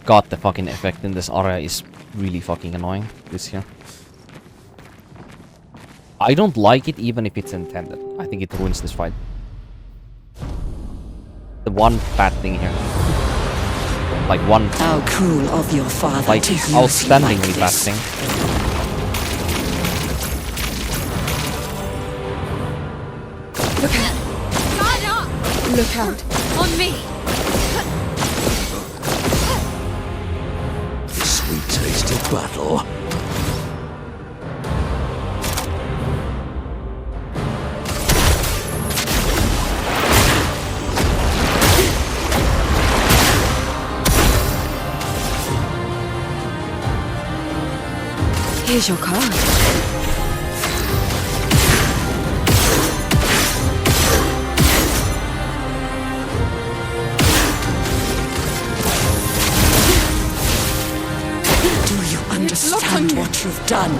god, the fucking effect in this area is really fucking annoying. This here. I don't like it even if it's intended. I think it ruins this fight. The one bad thing here. Like one... How cruel of your father like to use outstandingly like bad this. thing. Look out! Look out! On me! The sweet taste of battle. Here's your card. Understand what you've done.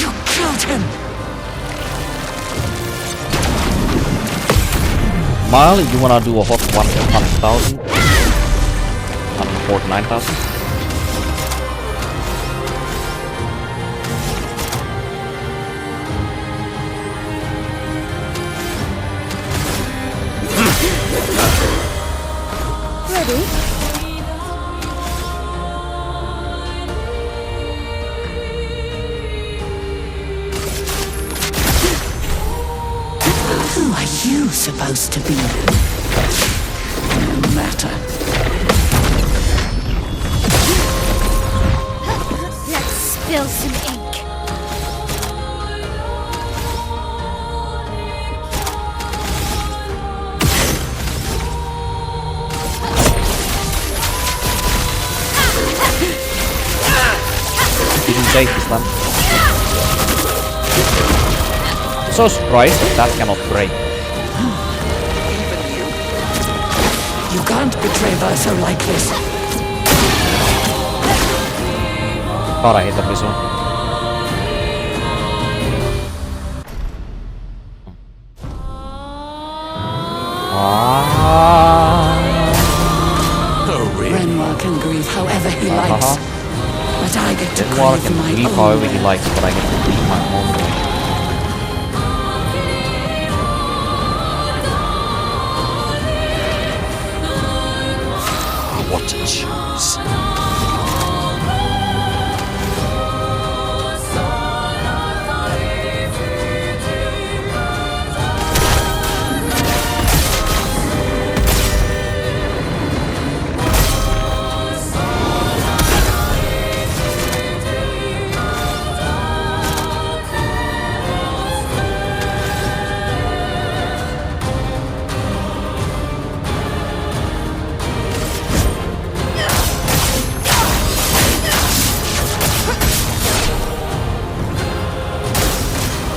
You killed him. Mile, you wanna do a hot 100,000? 149,000? Ready? Who are you supposed to be? No matter. Let's spill some ink. Didn't take this one. So surprised that cannot break. Even you. You can't betray Verso like this. Thought I hit that this one. Oh, really? Renoir can grieve however he likes. But I get to Renoir grieve can my grieve own however way. he likes, but I get to grieve my own way. What to choose?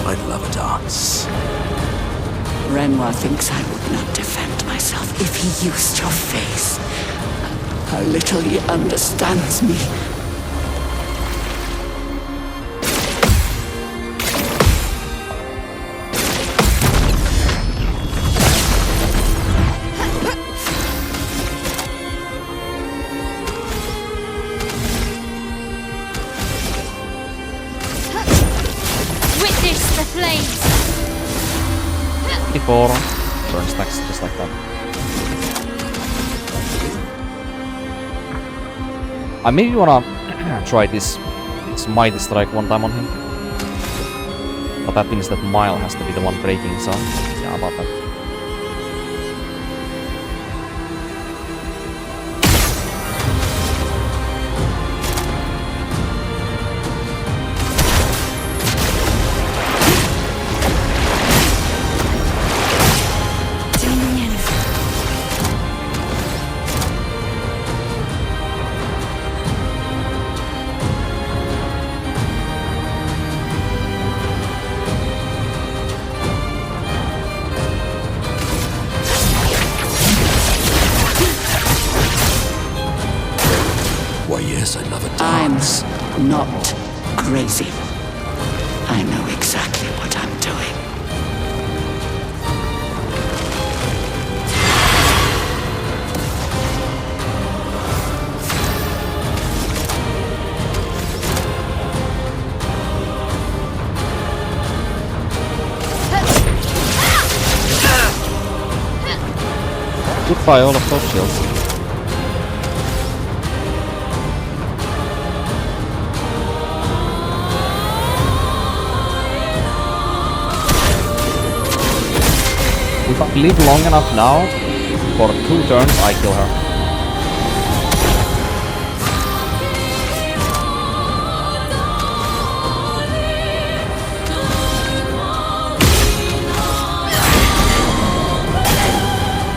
I love a dance. Renoir thinks I would not defend myself if he used your face. How little he understands me. Witness the flames! 54 burn stacks just like that. I maybe wanna try this mighty strike one time on him. But that means that Mile has to be the one breaking, so yeah, about that. Why, yes, I love a I'm dance. not crazy. I know exactly what I'm doing. by all of those shields. If I live long enough now, for 2 turns I kill her.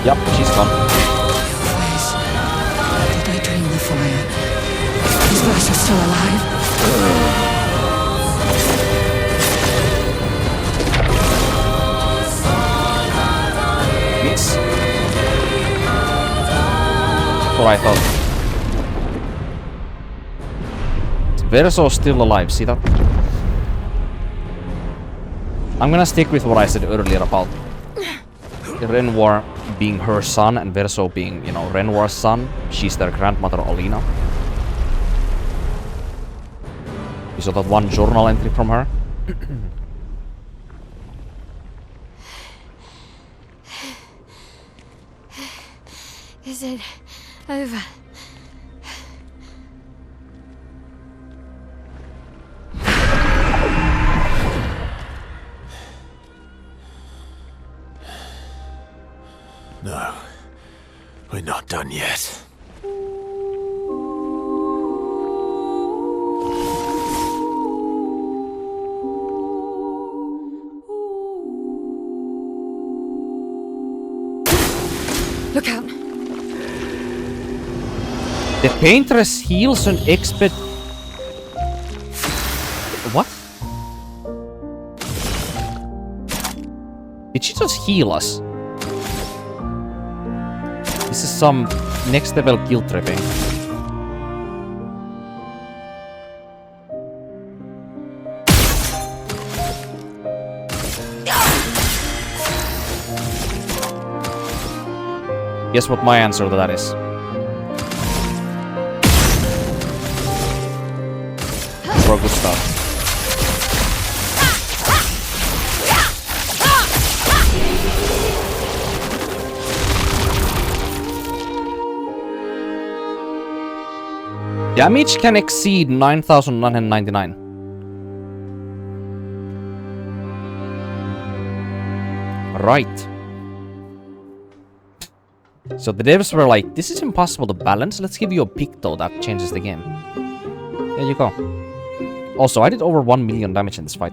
Yep, she's gone. Voice. Did I dream the fire? Is Versa still alive? Miss. What I thought. Verso's still alive, see that? I'm gonna stick with what I said earlier about Renoir being her son and Verso being, you know, Renoir's son. She's their grandmother, Alina. You saw that one journal entry from her? Is it over? No. We're not done yet. Look out. The Paintress heals an expert. What? Did she just heal us? This is some next level guilt tripping. Guess what my answer to that is? For a good start. Damage can exceed 9,999. Right. So the devs were like, this is impossible to balance, let's give you a Picto that changes the game. There you go. Also, I did over 1 million damage in this fight.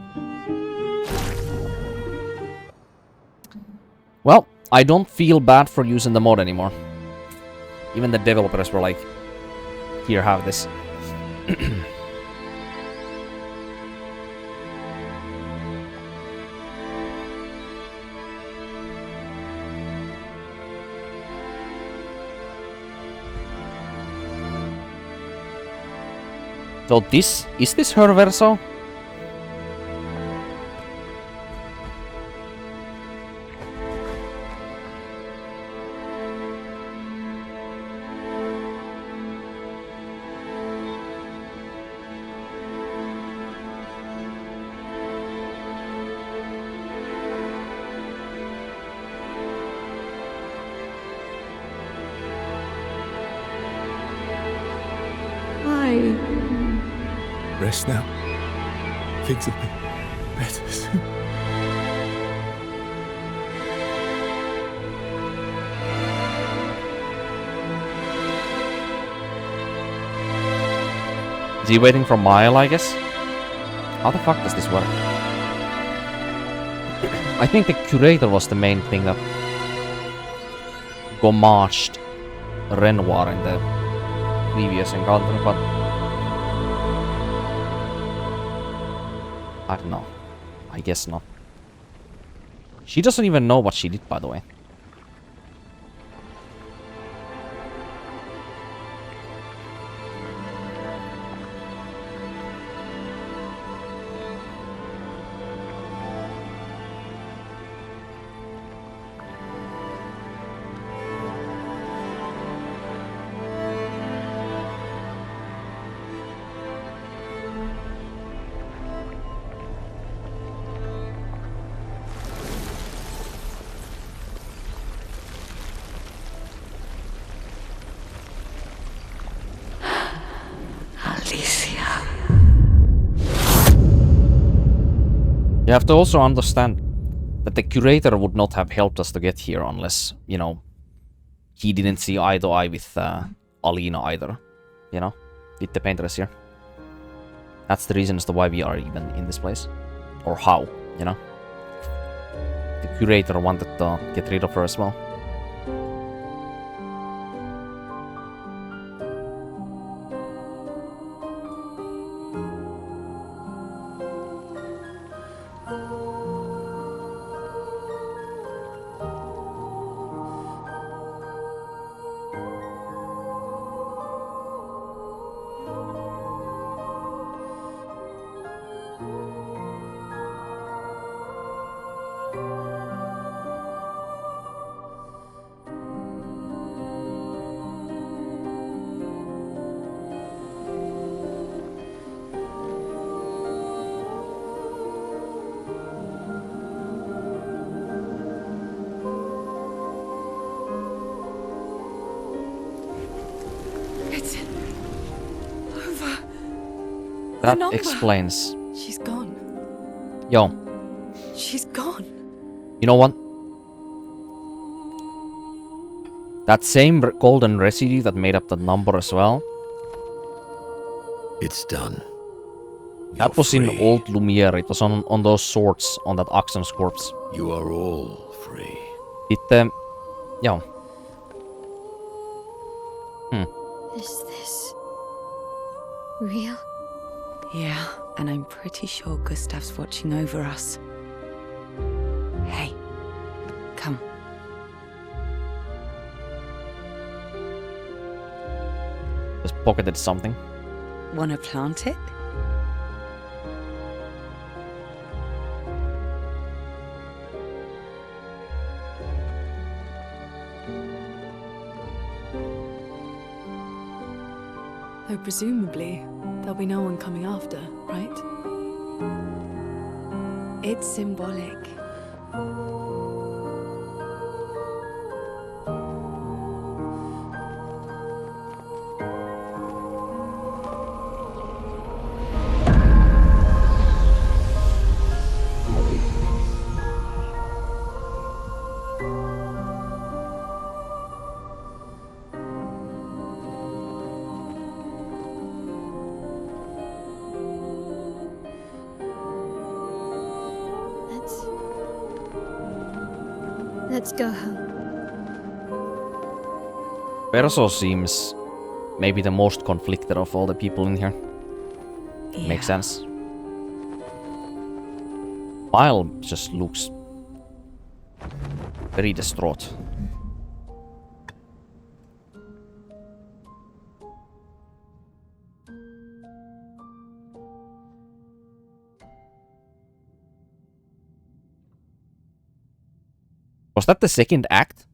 Well, I don't feel bad for using the mod anymore. Even the developers were like, here, have this. So this, is this her Verso? Rest now. Things will be better soon. Is he waiting for Mile, I guess? How the fuck does this work? I think the curator was the main thing that gommaged Renoir in the previous encounter, but I don't know. I guess not. She doesn't even know what she did, by the way. You have to also understand that the curator would not have helped us to get here unless, you know, he didn't see eye to eye with Alina either, you know, with the Paintress here. That's the reason as to why we are even in this place. Or how, you know. The curator wanted to get rid of her as well. It's over. That number. explains. She's gone. Yo, She's gone. you know what? That same golden residue that made up that number as well. It's done. That was in old Lumiere. It was on those swords on that oxen's corpse. You are all free. It, yeah. Is this real? Yeah, and I'm pretty sure Gustav's watching over us. Hey, come. Just pocketed something. Wanna plant it? Though presumably, there'll be no one coming after, right? It's symbolic. Let's go home. Perso seems maybe the most conflicted of all the people in here. Yeah. Makes sense. Mile just looks very distraught. Was that the second act?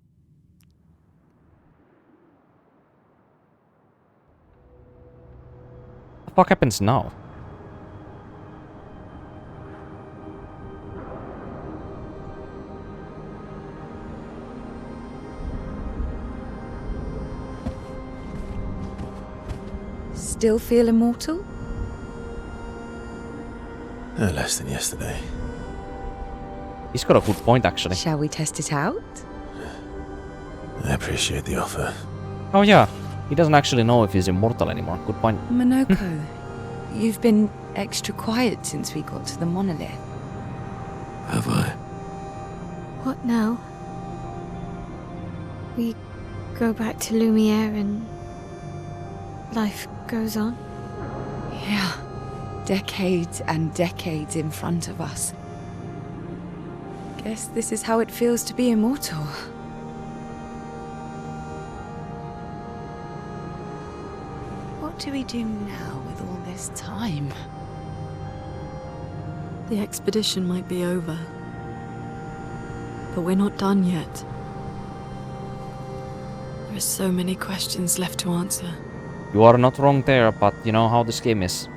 What the fuck happens now? Still feel immortal? No less than yesterday. He's got a good point, actually. Shall we test it out? I appreciate the offer. Oh yeah, he doesn't actually know if he's immortal anymore. Good point. Monoko, you've been extra quiet since we got to the monolith. Have I? What now? We go back to Lumiere and life goes on? Yeah. Decades and decades in front of us. Guess this is how it feels to be immortal. What do we do now with all this time? The expedition might be over. But we're not done yet. There are so many questions left to answer. You are not wrong there, but you know how this game is.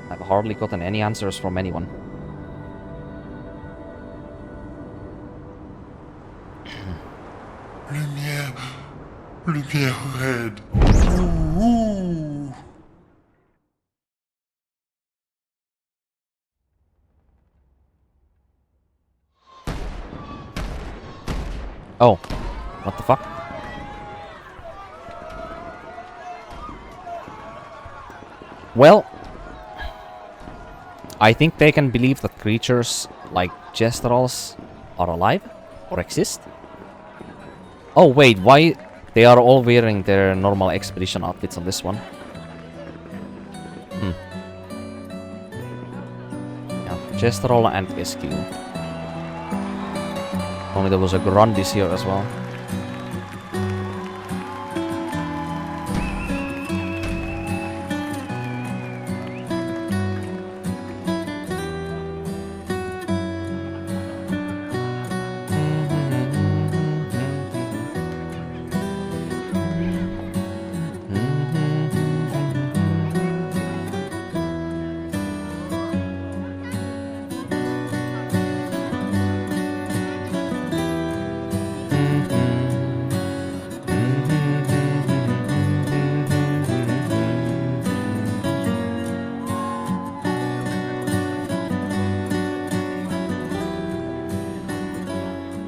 I've hardly gotten any answers from anyone. Lumiere red. Oh, what the fuck? Well, I think they can believe that creatures like Jesterals are alive or exist. Oh wait, why they are all wearing their normal expedition outfits on this one? Yeah, Jesteral and SQ. Only there was a Grundis here as well.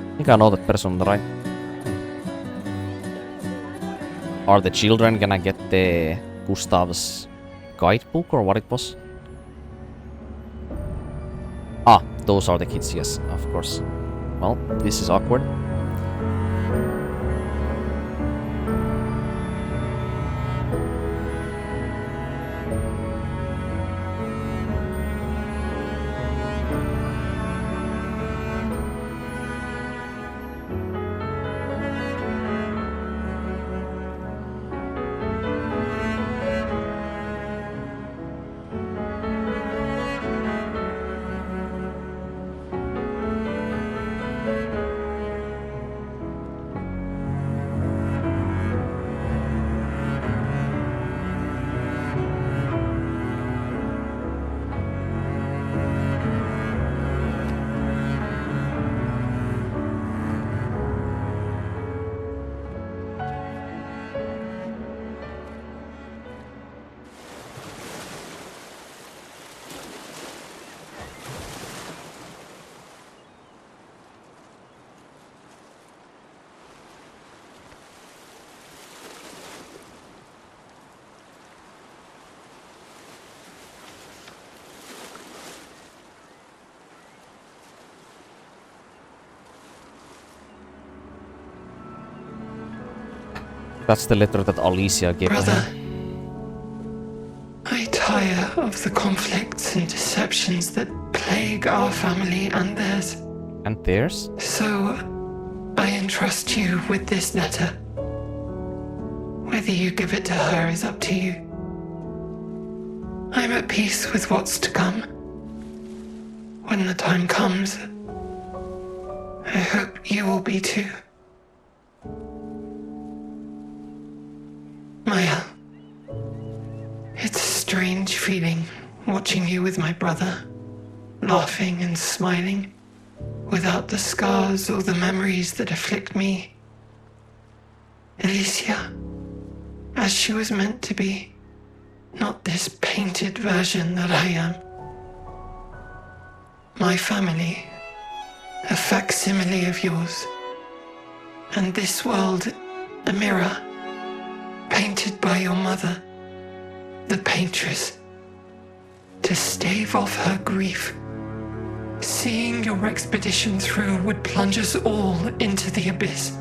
I think I know that person, right? Are the children gonna get the Gustav's guidebook or what it was? Ah, those are the kids, yes, of course. Well, this is awkward. That's the letter that Alicia gave to Brother, him. I tire of the conflicts and deceptions that plague our family and theirs. And theirs? So, I entrust you with this letter. Whether you give it to her is up to you. I'm at peace with what's to come. When the time comes, I hope you will be too. Maya, it's a strange feeling watching you with my brother, laughing and smiling, without the scars or the memories that afflict me. Alicia, as she was meant to be, not this painted version that I am. My family, a facsimile of yours, and this world, a mirror, painted by your mother, the Paintress, to stave off her grief. Seeing your expedition through would plunge us all into the abyss.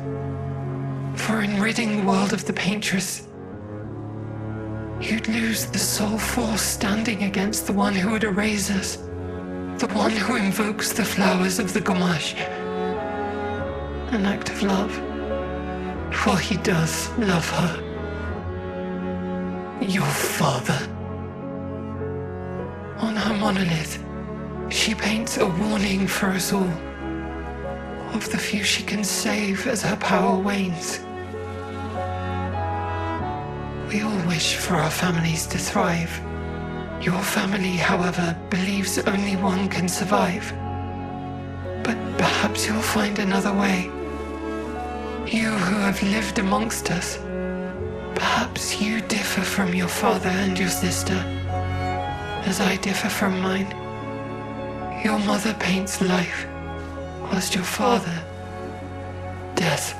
For in ridding the world of the Paintress, you'd lose the sole force standing against the one who would erase us, the one who invokes the flowers of the Gomash. An act of love, for he does love her. Your father. On her monolith, she paints a warning for us all, of the few she can save as her power wanes. We all wish for our families to thrive. Your family, however, believes only one can survive. But perhaps you'll find another way. You who have lived amongst us, perhaps you differ from your father and your sister, as I differ from mine. Your mother paints life, whilst your father, death.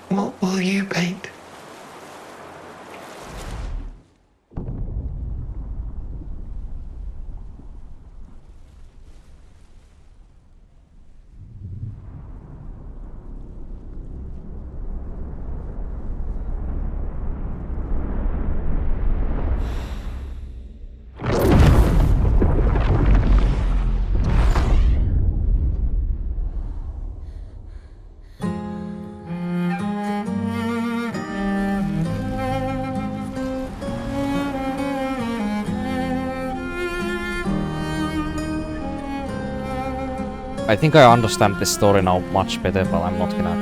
What will you paint? I think I understand this story now much better, but I'm not gonna...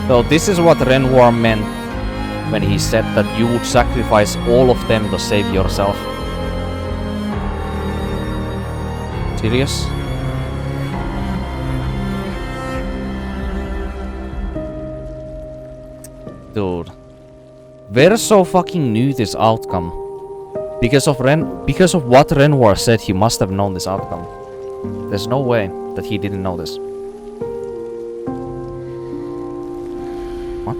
So this is what Renoir meant when he said that you would sacrifice all of them to save yourself. Serious? Dude. Verso fucking knew this outcome. Because of what Renoir said, he must have known this outcome. There's no way that he didn't know this. What?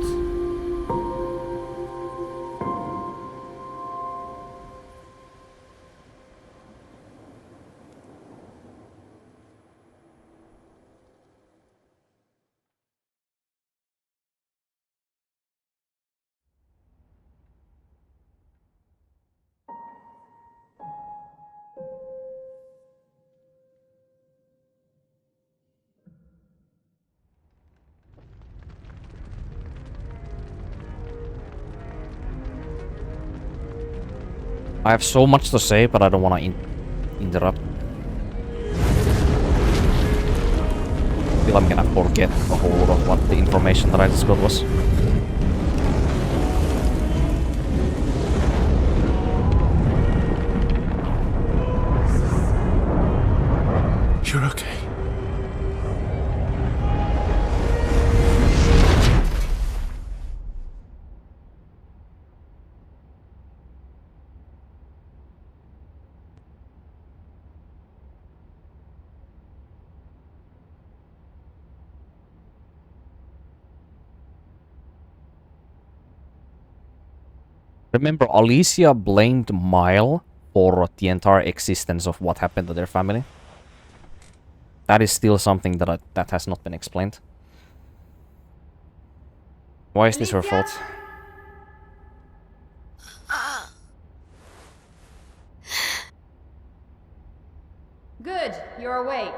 I have so much to say, but I don't want to interrupt. I feel I'm gonna forget a whole lot of what the information that I just got was. You're okay. Remember, Alicia blamed Mile for the entire existence of what happened to their family. That is still something that that has not been explained. Why is this her fault? Good, you're awake.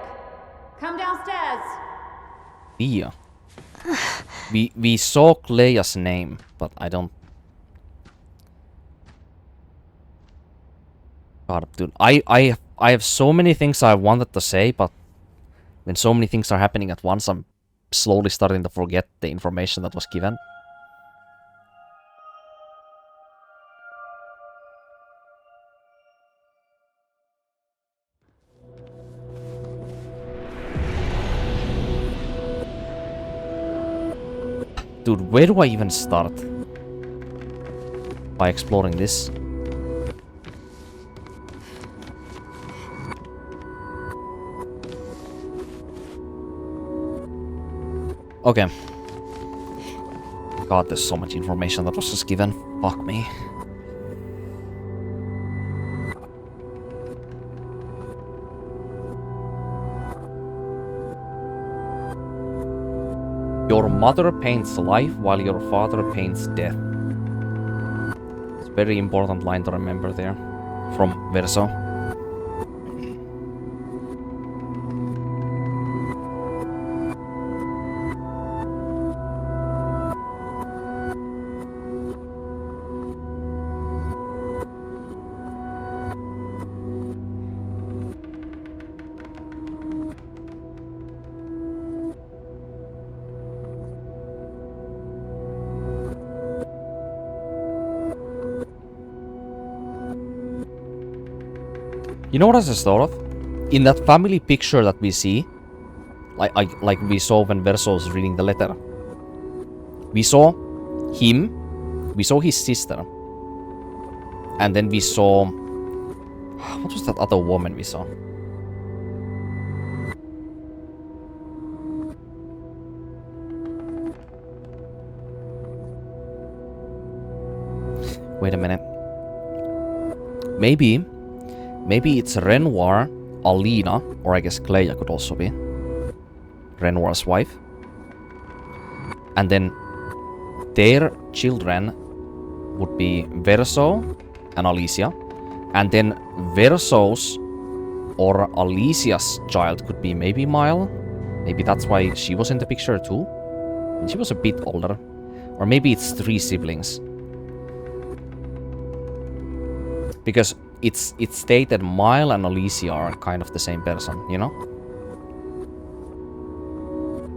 Come downstairs. Yeah. We saw Clea's name, but I don't... God, dude, I have so many things I wanted to say, but when so many things are happening at once, I'm slowly starting to forget the information that was given. Dude, where do I even start? By exploring this? Okay. God, there's so much information that was just given. Fuck me. Your mother paints life while your father paints death. It's a very important line to remember there. From Verso. You know what I just thought of? In that family picture that we see, like we saw when Verso was reading the letter, we saw him, we saw his sister, and then we saw... What was that other woman we saw? Wait a minute. Maybe it's Renoir, Alina, or I guess Clair could also be Renoir's wife. And then their children would be Verso and Alicia. And then Verso's or Alicia's child could be maybe Mile. Maybe that's why she was in the picture too. And she was a bit older. Or maybe it's 3 siblings. Because it's stated Mile and Alicia are kind of the same person, you know?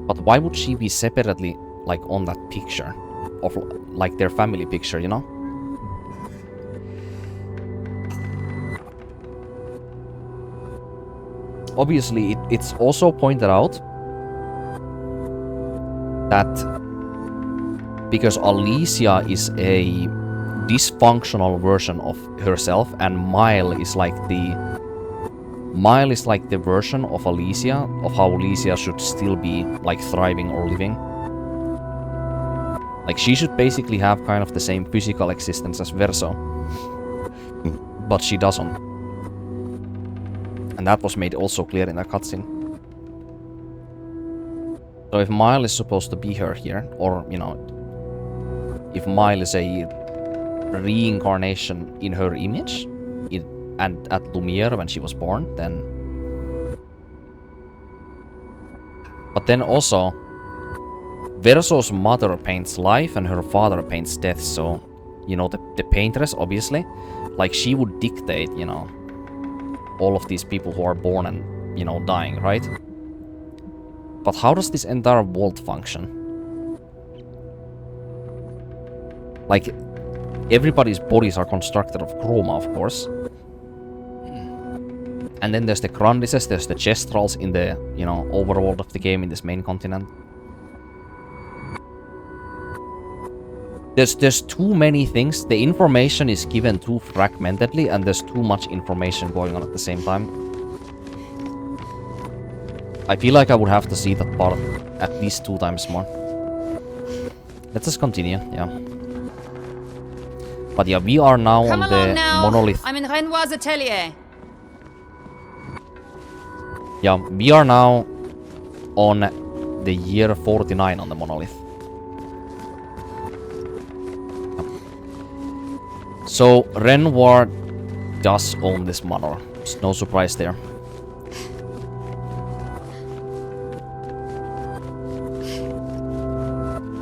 But why would she be separately, like, on that picture? Of, like, their family picture, you know? Obviously, it's also pointed out that because Alicia is a dysfunctional version of herself, and Mile is like the version of Alicia, of how Alicia should still be like thriving or living. Like she should basically have kind of the same physical existence as Verso, but she doesn't. And that was made also clear in the cutscene. So if Mile is supposed to be her here, or you know, if Mile is a reincarnation in her image and at Lumiere when she was born, then... But then also, Verso's mother paints life and her father paints death, so, you know, the Paintress, obviously, like, she would dictate, you know, all of these people who are born and, you know, dying, right? But how does this entire world function? Like, everybody's bodies are constructed of chroma, of course. And then there's the Grandises, there's the Chestrals in the, you know, overworld of the game in this main continent. There's too many things. The information is given too fragmentedly, and there's too much information going on at the same time. I feel like I would have to see that part at least 2 times more. Let's just continue, yeah. But yeah, we are now Come on the along now. monolith. I'm in Renoir's atelier. Yeah, we are now on the year 49 on the monolith. So Renoir does own this manor. There's no surprise there.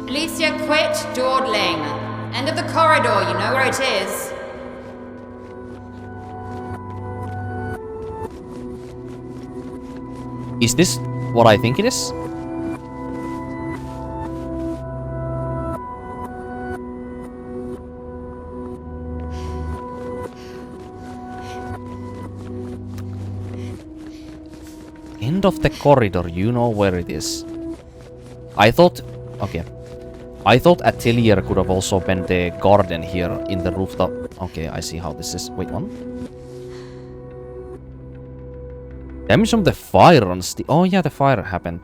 Alicia, quit dawdling. End of the corridor, you know where it is. Is this what I think it is? End of the corridor, you know where it is. I thought... Okay. I thought Atelier could have also been the garden here in the rooftop. Okay, I see how this is. Wait, one. Damage from the fire on the... Oh yeah, the fire happened.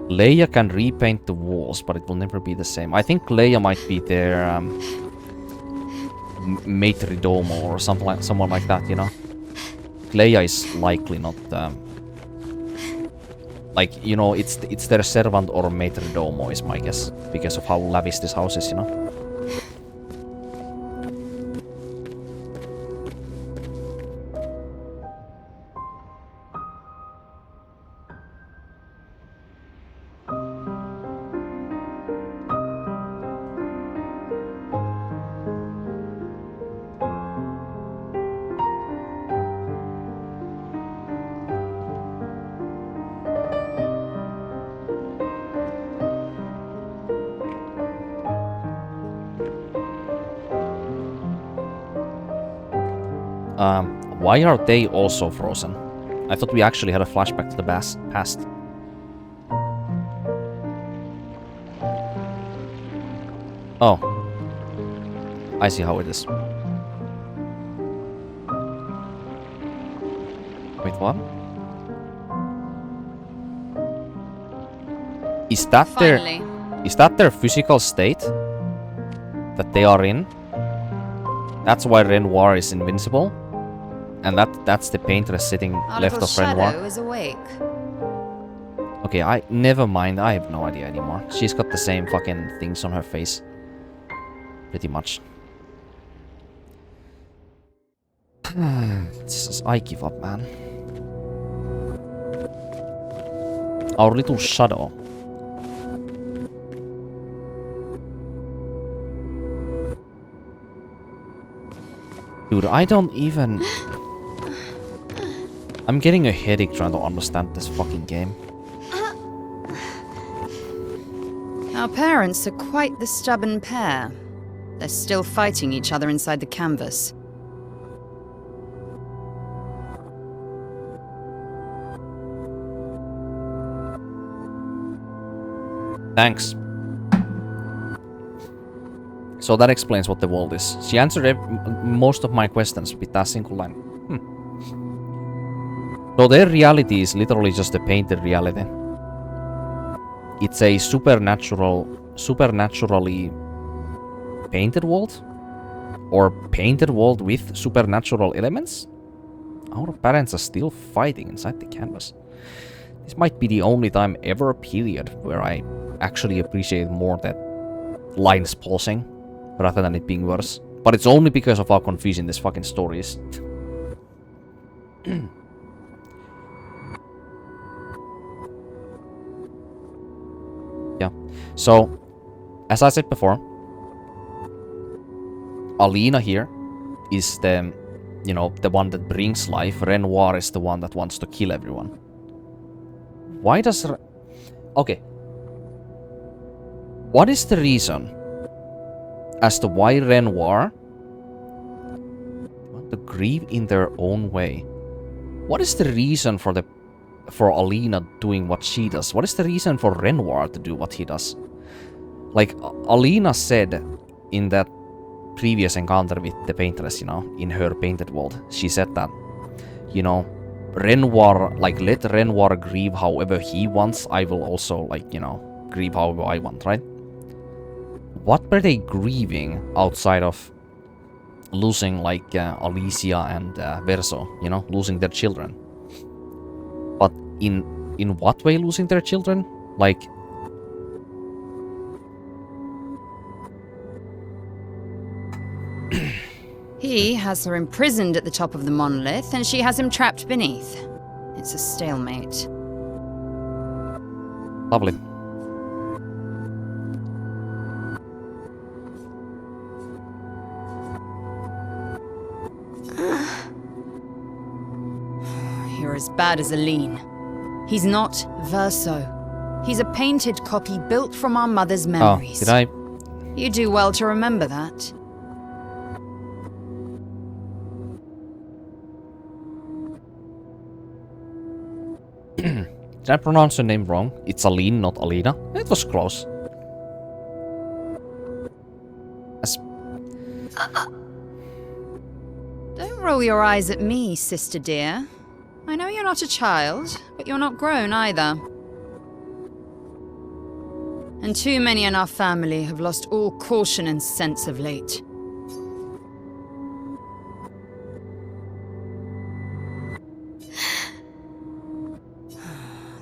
Leia can repaint the walls, but it will never be the same. I think Leia might be their maitre domo or someone like that, you know. Leia is likely not like, you know, it's their servant or maitre domo is my guess, because of how lavish this house is, you know. Why are they also frozen? I thought we actually had a flashback to the past. Oh. I see how it is. Wait, what? Is that Finally. their physical state that they are in? That's why Renoir is invincible? And that's the Paintress sitting Our left little of Renoir? shadow is awake. Okay, never mind, I have no idea anymore. She's got the same fucking things on her face. Pretty much. I give up, man. Our little shadow. Dude, I don't even... I'm getting a headache trying to understand this fucking game. Our parents are quite the stubborn pair. They're still fighting each other inside the canvas. Thanks. So that explains what the world is. She answered most of my questions with that single line. So their reality is literally just a painted reality. It's a supernaturally painted world? Or painted world with supernatural elements? Our parents are still fighting inside the canvas. This might be the only time ever period where I actually appreciate more that lines pausing rather than it being worse. But it's only because of how confusing this fucking story is. Yeah. So, as I said before, Alina here is the, you know, the one that brings life. Renoir is the one that wants to kill everyone. Why does... Okay. What is the reason as to why Renoir want to grieve in their own way? What is the reason for Alina doing what she does? What is the reason for Renoir to do what he does? Like, Alina said in that previous encounter with the Paintress, you know, in her painted world, she said that, you know, Renoir, like, let Renoir grieve however he wants, I will also, like, you know, grieve however I want, right? What were they grieving outside of losing, like, Alicia and Verso, you know, losing their children? But in what way losing their children? Like... He has her imprisoned at the top of the monolith, and she has him trapped beneath. It's a stalemate. Lovely. You're as bad as Aline. He's not Verso. He's a painted copy built from our mother's memories. Oh, did I... You do well to remember that. Did I pronounce her name wrong? It's Aline, not Alina. It was close. Don't roll your eyes at me, sister dear. I know you're not a child, but you're not grown either. And too many in our family have lost all caution and sense of late.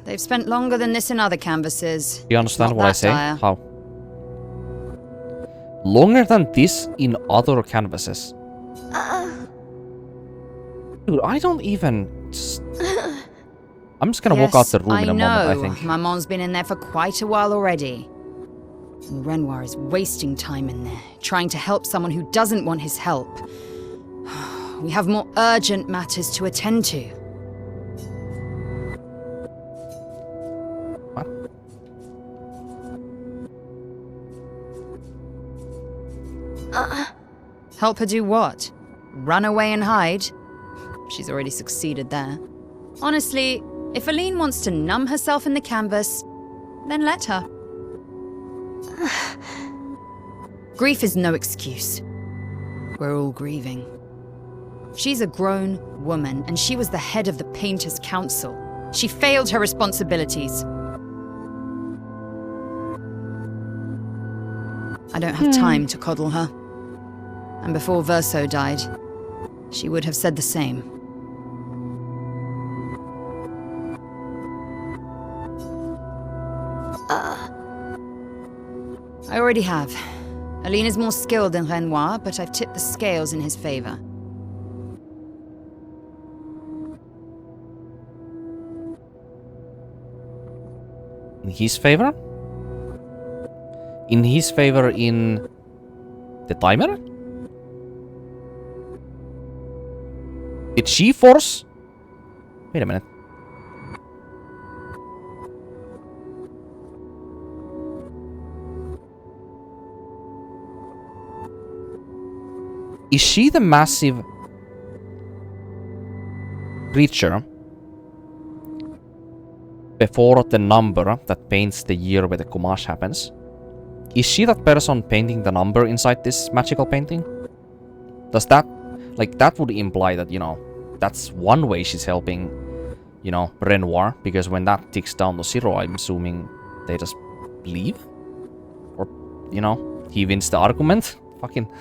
They've spent longer than this in other canvases. Do you understand Not what I that say? dire. How? Longer than this in other canvases. Dude, I don't even... I'm just gonna walk out the room in a moment, I think. Maman's been in there for quite a while already. And Renoir is wasting time in there, trying to help someone who doesn't want his help. We have more urgent matters to attend to. What? Help her do what? Run away and hide? She's already succeeded there. Honestly, if Aline wants to numb herself in the canvas, then let her. Grief is no excuse. We're all grieving. She's a grown woman, and she was the head of the Painters' Council. She failed her responsibilities. I don't have time to coddle her. And before Verso died, she would have said the same. I already have. Aline is more skilled than Renoir, but I've tipped the scales in his favor. In his favor? In his favor in the timer? Did she force? Wait a minute. Is she the massive creature before the number that paints the year where the Commage happens? Is she that person painting the number inside this magical painting? Does that... like, that would imply that, you know, that's one way she's helping, you know, Renoir, because when that ticks down to 0, I'm assuming they just leave? Or, you know, he wins the argument? Fucking...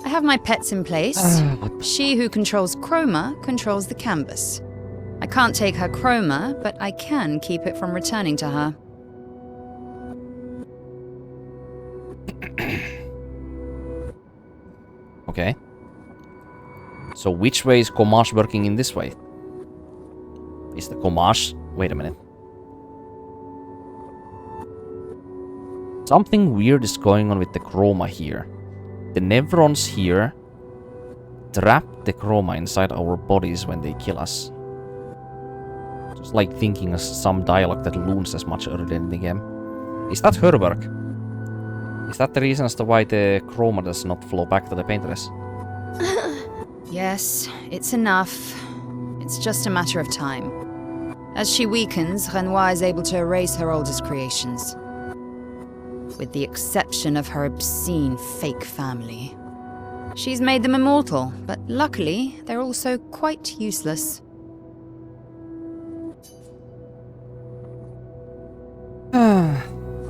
I have my pets in place. She who controls chroma controls the canvas. I can't take her chroma, but I can keep it from returning to her. Okay. So which way is Commage working in this way? Is the Commage... wait a minute. Something weird is going on with the chroma here. The nevrons here trap the chroma inside our bodies when they kill us. Just like thinking of some dialogue that looms as much earlier in the game. Is that her work? Is that the reason as to why the chroma does not flow back to the Paintress? Yes, it's enough. It's just a matter of time. As she weakens, Renoir is able to erase her oldest creations. With the exception of her obscene fake family. She's made them immortal, but luckily, they're also quite useless.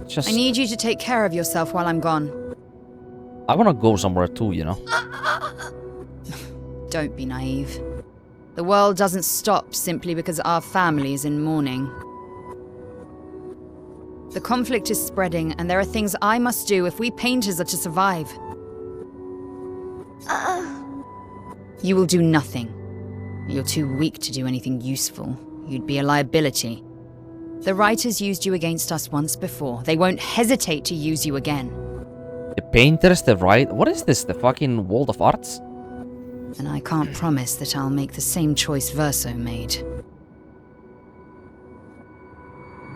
Just... I need you to take care of yourself while I'm gone. I wanna go somewhere too, you know? Don't be naive. The world doesn't stop simply because our family is in mourning. The conflict is spreading, and there are things I must do if we painters are to survive. You will do nothing. You're too weak to do anything useful. You'd be a liability. The writers used you against us once before. They won't hesitate to use you again. The Painters, the right... what is this? The fucking World of Arts? And I can't promise that I'll make the same choice Verso made.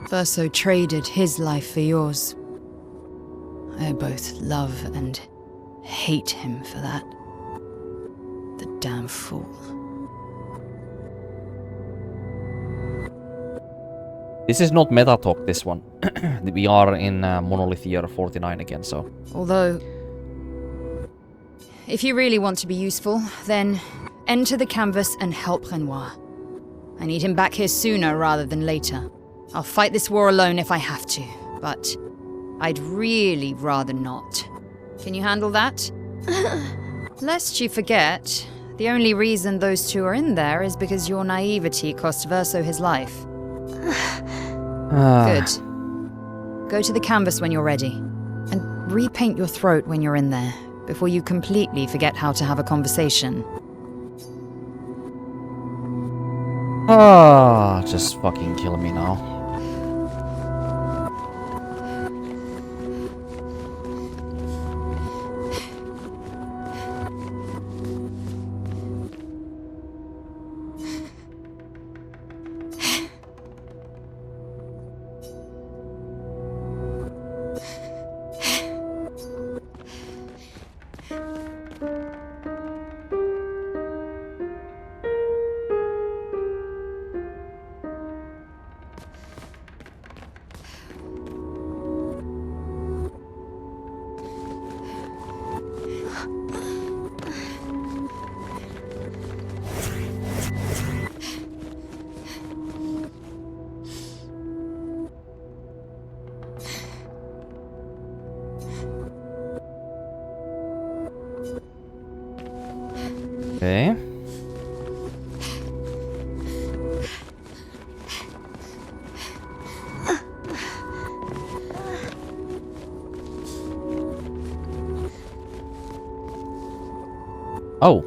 Verso traded his life for yours. I both love and hate him for that. The damn fool. This is not meta talk, this one. We are in Monolith Year 49 again, so... Although, if you really want to be useful, then enter the canvas and help Renoir. I need him back here sooner rather than later. I'll fight this war alone if I have to, but I'd really rather not. Can you handle that? Lest you forget, the only reason those two are in there is because your naivety cost Verso his life. Good. Go to the canvas when you're ready, and repaint your throat when you're in there, before you completely forget how to have a conversation. Just fucking kill me now. Okay. Oh.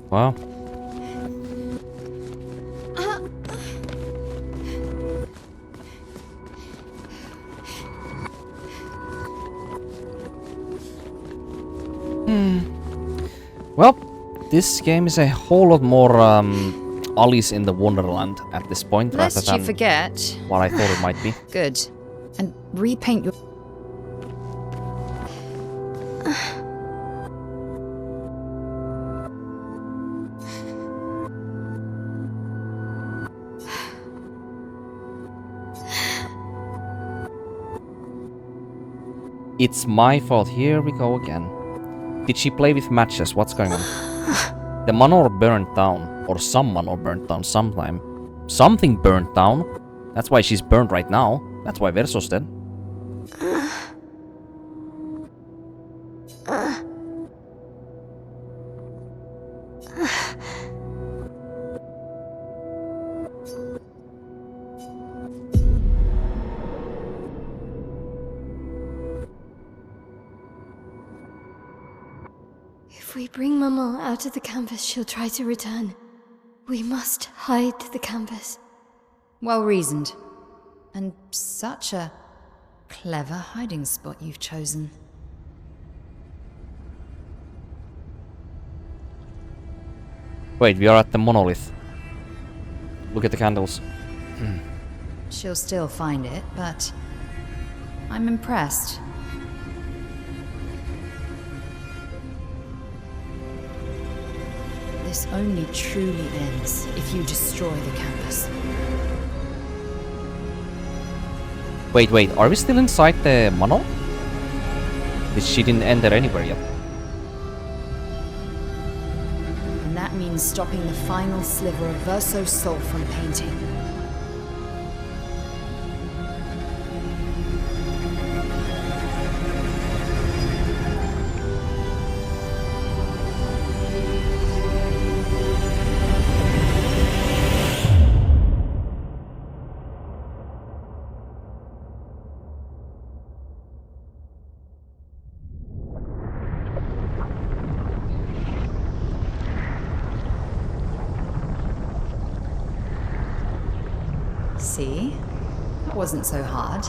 Wow. Well, this game is a whole lot more Alice in the Wonderland at this point, rather Lest you than forget. what I thought it might be. Good. And repaint your... It's my fault. Here we go again. Did she play with matches? What's going on? The manor burnt down. Or some manor burnt down sometime. Something burnt down. That's why she's burnt right now. That's why Verso's dead. If we bring Maman out of the canvas, she'll try to return. We must hide the canvas. Well reasoned. And such a clever hiding spot you've chosen. Wait, we are at the monolith. Look at the candles. She'll still find it, but I'm impressed. This only truly ends if you destroy the canvas. Wait, are we still inside the manor? She didn't enter anywhere yet. And that means stopping the final sliver of Verso's soul from painting. See? That wasn't so hard.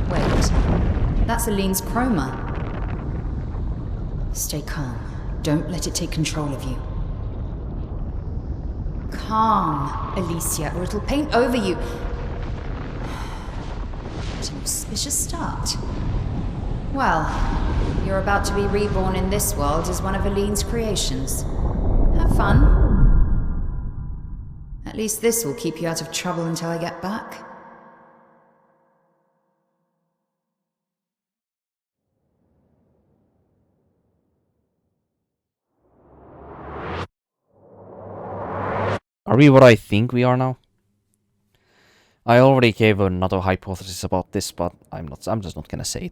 Wait, that's Aline's chroma. Stay calm. Don't let it take control of you. Calm, Alicia, or it'll paint over you. What an auspicious start. Well, you're about to be reborn in this world as one of Aline's creations. Have fun. At least this will keep you out of trouble until I get back. Are we what I think we are now? I already gave another hypothesis about this, but I'm just not gonna say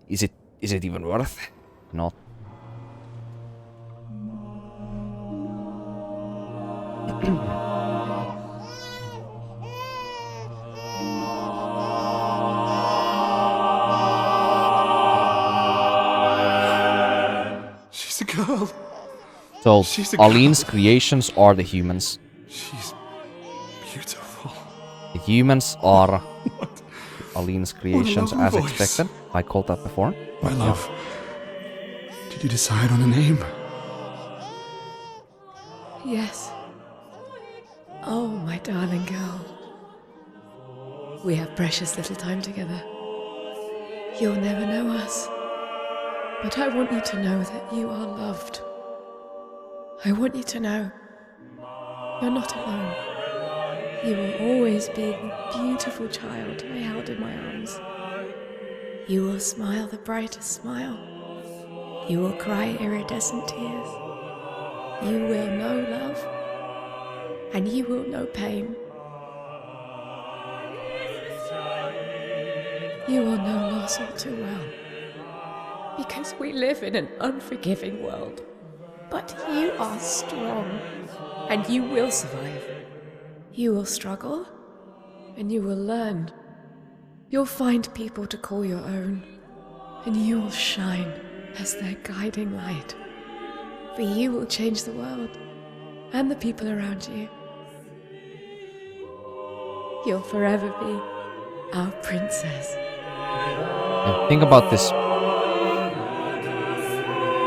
it. Is it even worth? Not. She's a girl. So, She's a Aline's girl. creations are the humans. She's beautiful. The humans are Aline's creations, lovely as voice. expected. I called that before. My love, did you decide on a name? Yes. Oh, my darling girl. We have precious little time together. You'll never know us. But I want you to know that you are loved. I want you to know you're not alone. You will always be the beautiful child I held in my arms. You will smile the brightest smile. You will cry iridescent tears. You will know love, and you will know pain. You will know loss all too well. Because we live in an unforgiving world. But you are strong, and you will survive. You will struggle, and you will learn. You'll find people to call your own, and you will shine as their guiding light. For you will change the world, and the people around you. You'll forever be our princess. And think about this.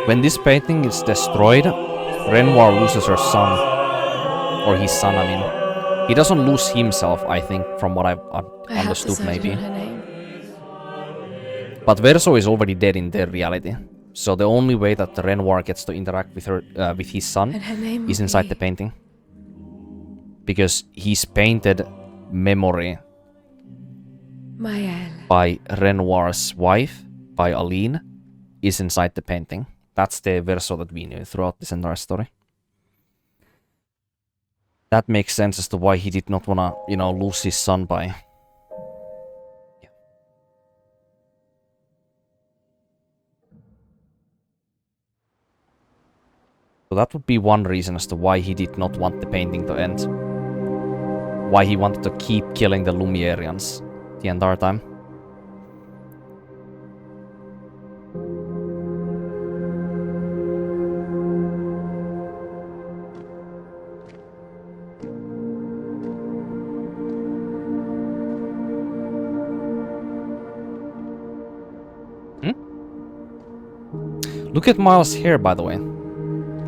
When this painting is destroyed, Renoir loses her son. Or his son, I mean. He doesn't lose himself, I think, from what I've understood, maybe. But Verso is already dead in their reality. So the only way that Renoir gets to interact with her, with his son, is inside the painting. Because his painted memory by Renoir's wife, by Aline, is inside the painting. That's the Verso that we knew throughout this entire story. That makes sense as to why he did not wanna, you know, lose his son by... Yeah. So that would be one reason as to why he did not want the painting to end. Why he wanted to keep killing the Lumerians the entire time. Look at Miles' hair, by the way.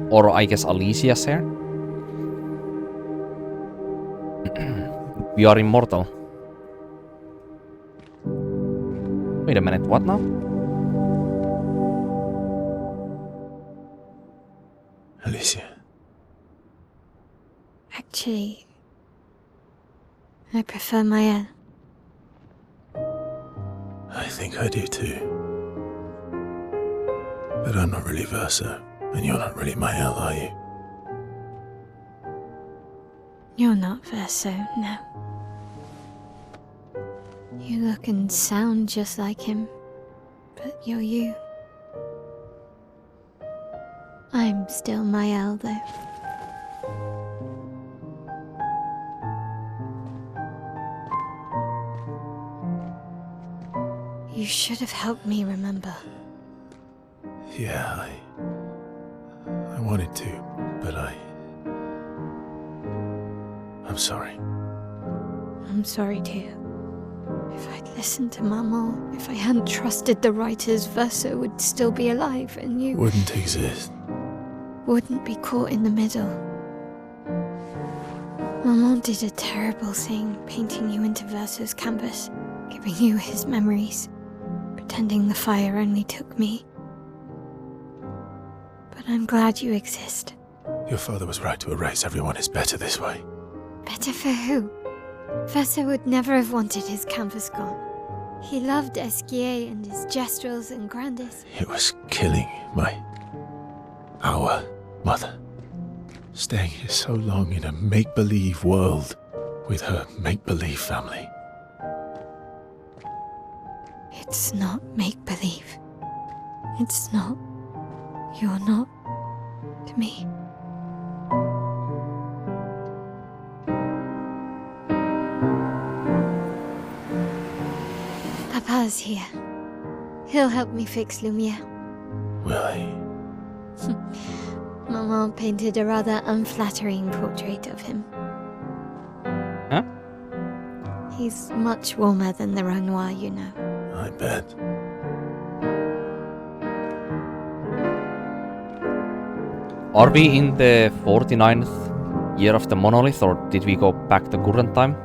Or I guess Alicia's hair. We are immortal. Wait a minute, what now? Alicia. Actually, I prefer Maya. I think I do too. But I'm not really Verso, and you're not really Mael, are you? You're not Verso, no. You look and sound just like him, but you're you. I'm still Mael, though. You should have helped me remember. Yeah, I wanted to, but I'm sorry. I'm sorry too. If I'd listened to Mama, if I hadn't trusted the writers, Verso would still be alive and you... Wouldn't exist. Wouldn't be caught in the middle. Mama did a terrible thing, painting you into Verso's canvas, giving you his memories, pretending the fire only took me. But I'm glad you exist. Your father was right to erase everyone. It's better this way. Better for who? Verso would never have wanted his canvas gone. He loved Esquier and his gestrels and grandes. It was killing our mother. Staying here so long in a make-believe world with her make-believe family. It's not make-believe. It's not. You're not to me. Papa's here. He'll help me fix Lumiere. Will he? Maman painted a rather unflattering portrait of him. Huh? He's much warmer than the Renoir, you know. I bet. Are we in the 49th year of the monolith, or did we go back to current time?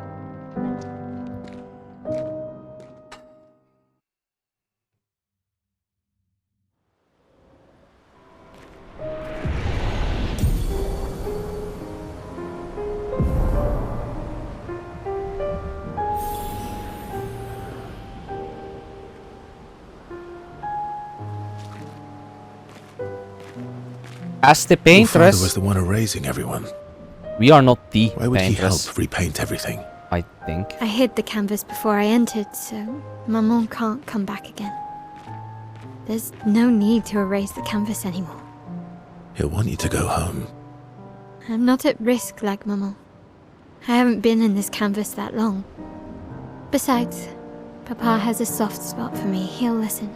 As the Your father was Paintress, the one erasing everyone. we are not the Why would he help Paintress. repaint everything? I think. I hid the canvas before I entered, so Maman can't come back again. There's no need to erase the canvas anymore. He'll want you to go home. I'm not at risk like Maman. I haven't been in this canvas that long. Besides, Papa has a soft spot for me. He'll listen.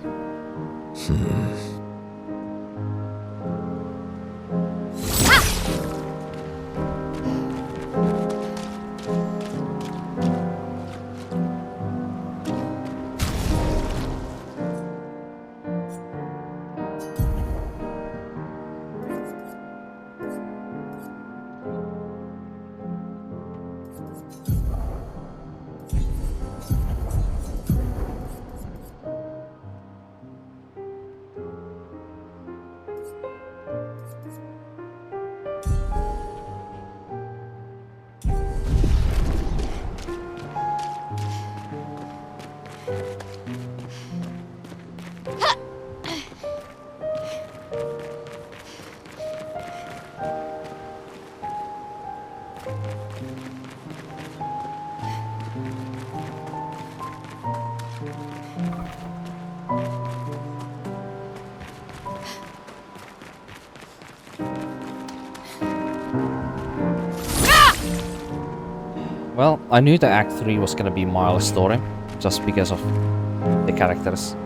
Well, I knew the Act 3 was gonna be Miles' story, just because of the characters.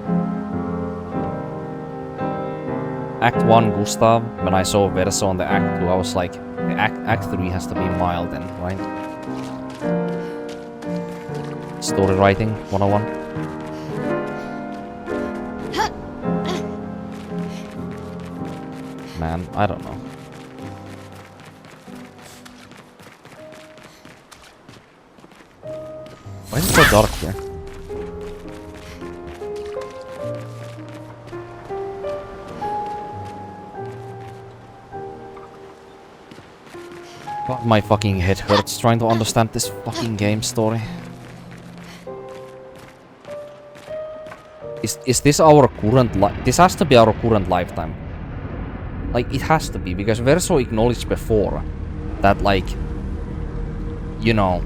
Act 1, Gustav, when I saw Verso on the Act 2, I was like, the Act 3 has to be Miles then, right? Story writing 101. Man, I don't know. Why is it so dark here? God, my fucking head hurts trying to understand this fucking game story. Is this our current this has to be our current lifetime. Like, it has to be, because Verso acknowledged before that, like, you know,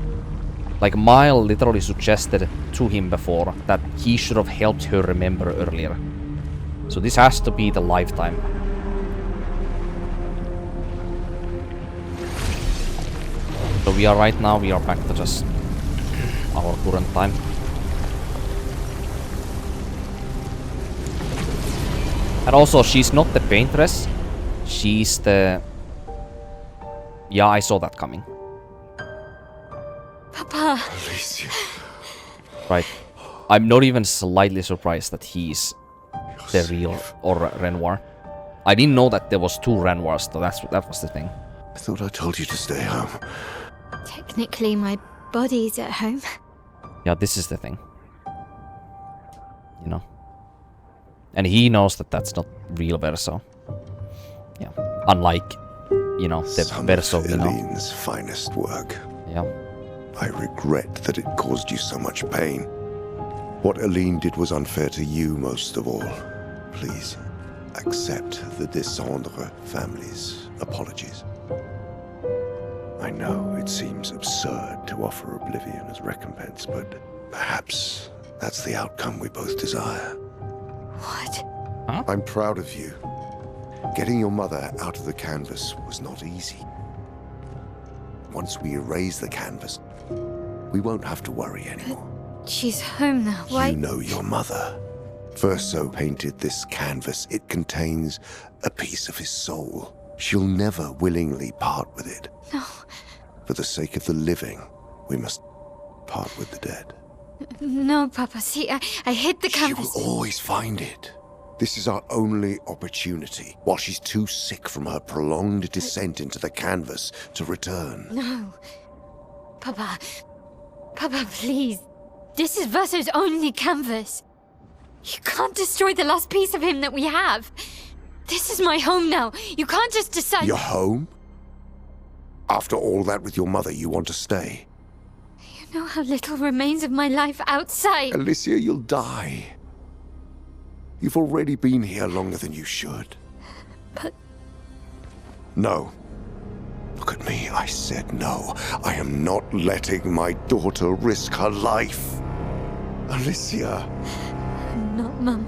like, Mile literally suggested to him before that he should have helped her remember earlier. So this has to be the lifetime. So we are right now, we are back to just our current time. And also, she's not the Paintress. She's the... Yeah, I saw that coming. Papa! Alicia. Right. I'm not even slightly surprised that he's the real or Renoir. I didn't know that there was two Renoirs, though. That was the thing. I thought I told you to stay home. Technically, my body's at home. Yeah, this is the thing. You know. And he knows that that's not real Verso. Yeah. Unlike, you know, the Some Verso of we know. Elene's finest work. Yeah. I regret that it caused you so much pain. What Elene did was unfair to you most of all. Please, accept the Descendre family's apologies. I know it seems absurd to offer oblivion as recompense, but perhaps that's the outcome we both desire. What? Huh? I'm proud of you. Getting your mother out of the canvas was not easy. Once we erase the canvas, we won't have to worry anymore. She's home now. Why? You know your mother. Verso painted this canvas. It contains a piece of his soul. She'll never willingly part with it. No. For the sake of the living, we must part with the dead. No, Papa. See, I hid the She canvas. will always find it. This is our only opportunity, while she's too sick from her prolonged descent into the canvas to return. No. Papa. Papa, please. This is Verso's only canvas. You can't destroy the last piece of him that we have. This is my home now. You can't just decide... Your home? After all that with your mother, you want to stay? You know how little remains of my life outside. Alicia, you'll die. You've already been here longer than you should. But... No. Look at me. me. I said no. I am not letting my daughter risk her life. Alicia. I'm not, Mum.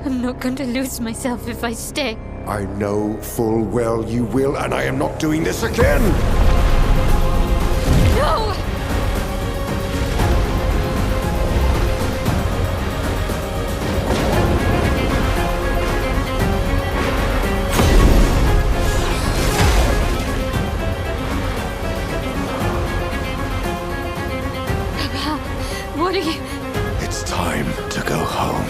I'm not going to lose myself if I stay. I know full well you will, and I am not doing this again! No! Papa, what are you... It's time to go home.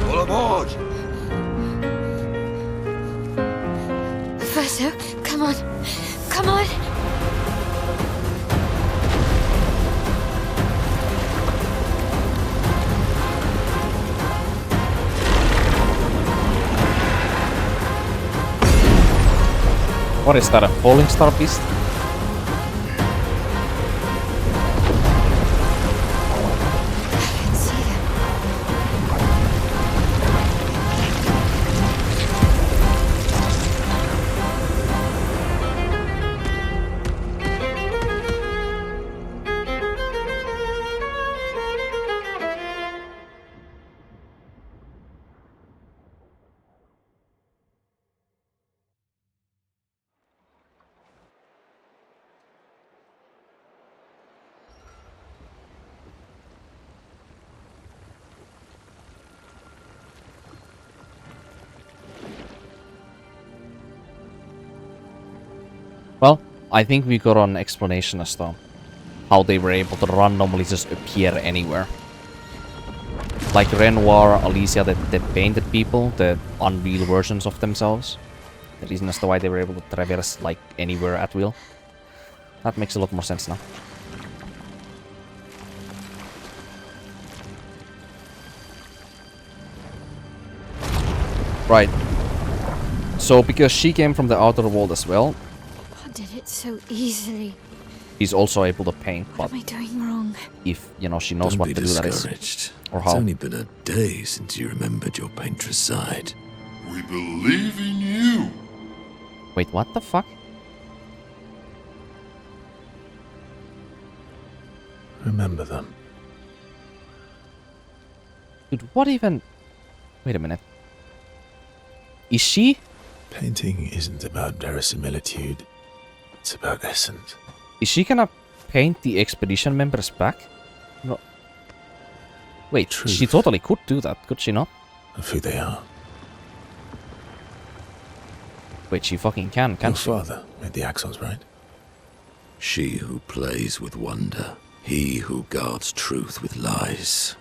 All aboard! Verso, come on. Come on. What is that, a falling star beast? See them. Well, I think we got an explanation as to how they were able to randomly just appear anywhere. Like Renoir, Alicia, the painted people, the unreal versions of themselves. The reason as to why they were able to traverse like anywhere at will. That makes a lot more sense now. Right. So because she came from the outer world as well, Did it so easily. she's also able to paint, What but am I doing wrong? if, you know, she knows Don't what be to do, that is. discouraged. Or It's how. only been a day since you remembered your Paintress side. We believe in you. Wait, what the fuck? Remember them. Dude, what even... Wait a minute. Is she... Painting isn't about verisimilitude. It's about essence. Is she gonna paint the expedition members back? No. Wait, Truth. she totally could do that, could she not? Of who they are. Wait, she fucking can, Your can't she? father made the axons, right? She who plays with wonder, he who guards truth with lies.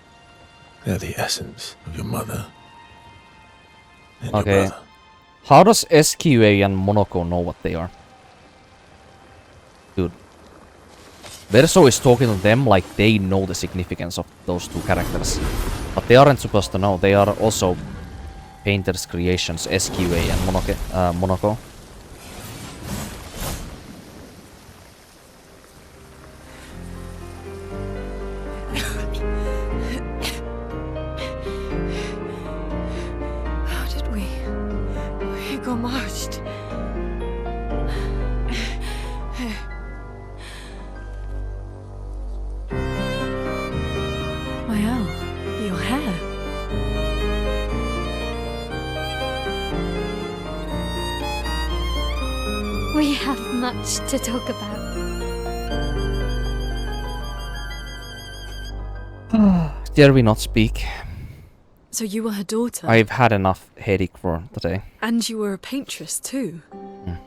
They're the essence of your mother. And your Okay. brother. How does SQA and Monaco know what they are? Dude. Verso is talking to them like they know the significance of those two characters. But they aren't supposed to know. They are also Painter's creations, SQA and Monaco. How did we got marched? Wow, your hair. We have much to talk about. Dare we not speak? So you were her daughter? I've had enough headache for today. And you were a paintress too?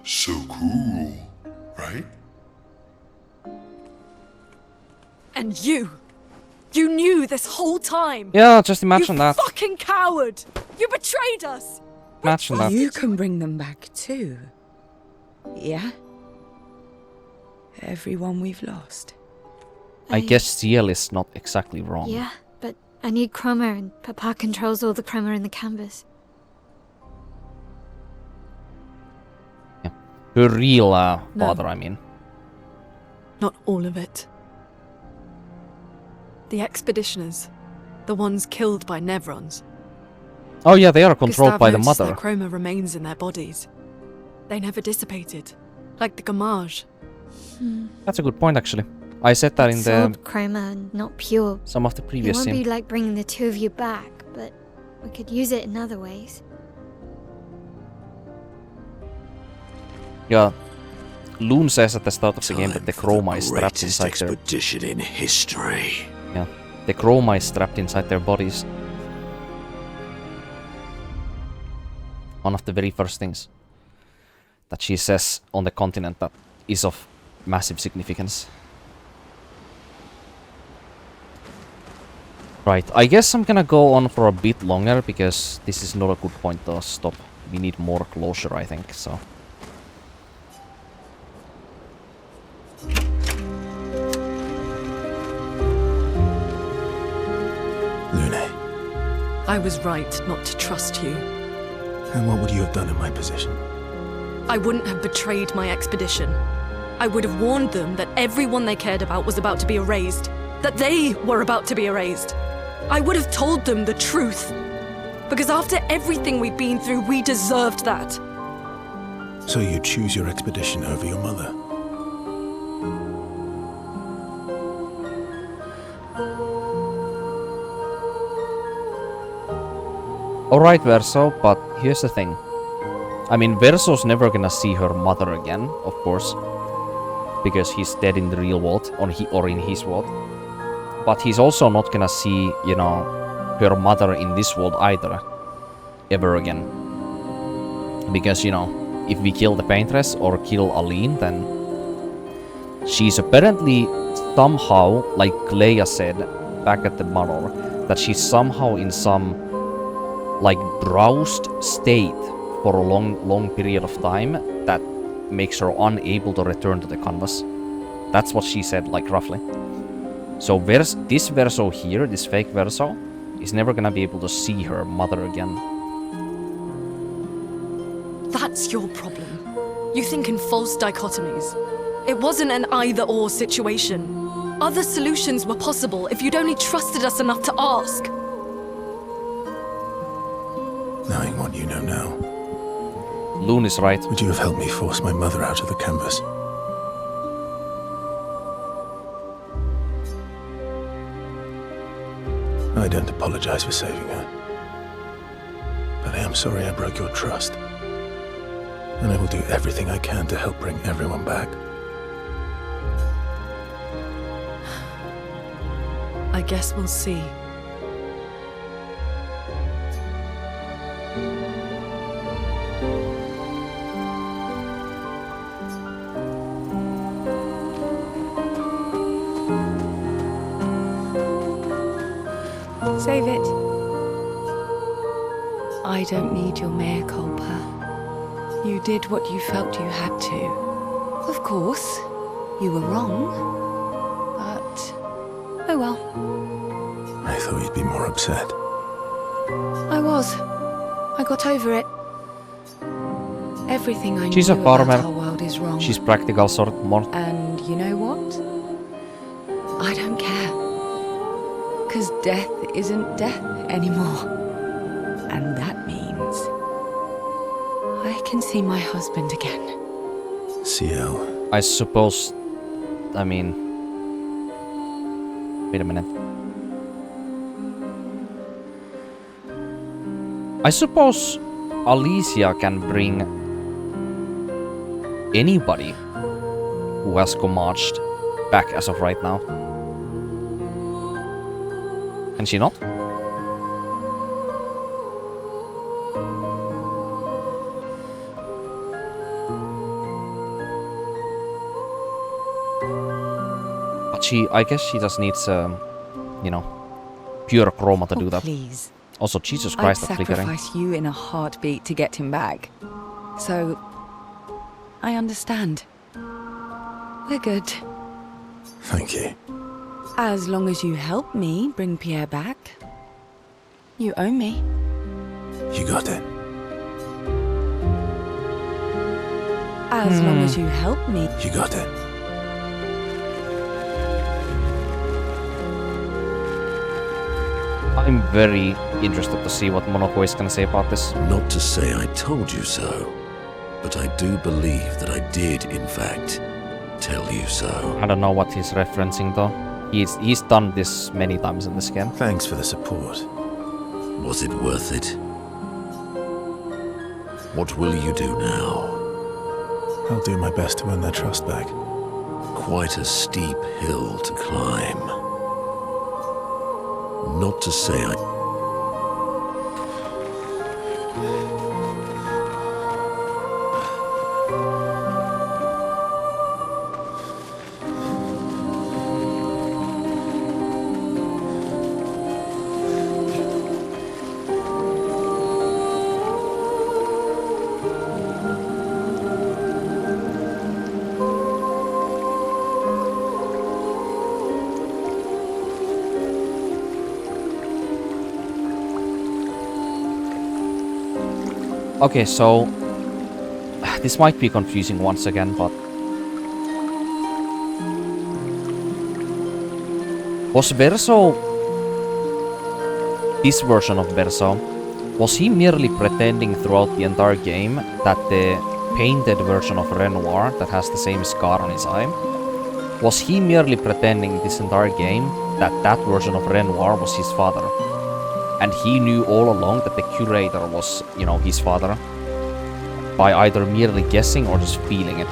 So cool, right? And you knew this whole time? Yeah, just imagine you that. Fucking coward! You betrayed us! Imagine that. You can bring them back too. Yeah? Everyone we've lost. I guess Ciel is not exactly wrong. Yeah, but I need chroma and Papa controls all the chroma in the canvas. Yeah. Her real father, I mean. Not all of it. The expeditioners, the ones killed by Nevrons. Oh yeah, they are controlled Gustav by the noticed mother. their chroma remains in their bodies. They never dissipated, like the gamage. That's a good point, actually. I said that in Absorbed the chroma and not pure. some of the It previous won't scene. be like bringing the two of you back, but we could use it in other ways. Yeah, Loon says at the start of the game that the chroma is strapped Greatest inside their... expedition in history. Yeah, the chroma is strapped inside their bodies. One of the very first things that she says on the continent that is of massive significance. Right, I guess I'm gonna go on for a bit longer because this is not a good point to stop. We need more closure, I think, so... Lune, I was right not to trust you. and what would you have done in my position? I wouldn't have betrayed my expedition. I would have warned them that everyone they cared about was about to be erased. That they were about to be erased. I would have told them the truth. Because after everything we've been through, we deserved that. So you choose your expedition over your mother? Alright, Verso, but here's the thing. I mean, Verso's never gonna see her mother again, of course. Because he's dead in the real world, or in his world. But he's also not gonna see, you know, her mother in this world either. Ever again. Because, you know, if we kill the Paintress or kill Aline, then... she's apparently somehow, like Leia said back at the Maror, that she's somehow in some, like, browsed state for a long period of time that makes her unable to return to the canvas. That's what she said, like, roughly. So this Verso here, this fake Verso, is never gonna be able to see her mother again. That's your problem. You think in false dichotomies. It wasn't an either-or situation. Other solutions were possible if you'd only trusted us enough to ask. Knowing what you know now, Loon is right. would you have helped me force my mother out of the canvas? I don't apologize for saving her. But I am sorry I broke your trust. And I will do everything I can to help bring everyone back. I guess we'll see. Save it. I don't need your mea culpa. You did what you felt you had to. Of course, you were wrong. But, oh well. I thought you'd be more upset. I was. I got over it. Everything I She's knew a farmer. about our world is wrong. She's practical sort more. And you know what? I don't care. Because death isn't death anymore. And that means I can see my husband again. Ciel. I suppose... I mean... Wait a minute. I suppose Alicia can bring anybody who has Comaged back as of right now. Can she not? But I guess she just needs, you know, pure chroma to do that. Please. Also, Jesus Christ, I'd that's flickering. sacrifice you in a heartbeat to get him back. So, I understand. We're good. Thank you. As long as you help me bring Pierre back. You owe me. You got it. As long as you help me. You got it. I'm very interested to see what Monoko is gonna say about this. Not to say I told you so, but I do believe that I did, in fact, tell you so. I don't know what he's referencing though. He's done this many times in this game. Thanks for the support. Was it worth it? What will you do now? I'll do my best to win their trust back. Quite a steep hill to climb. Not to say I... Okay, so this might be confusing once again, but was Verso, this version of Verso, was he merely pretending throughout the entire game that the painted version of Renoir that has the same scar on his eye, was he merely pretending this entire game that that version of Renoir was his father? And he knew all along that the curator was, you know, his father, by either merely guessing or just feeling it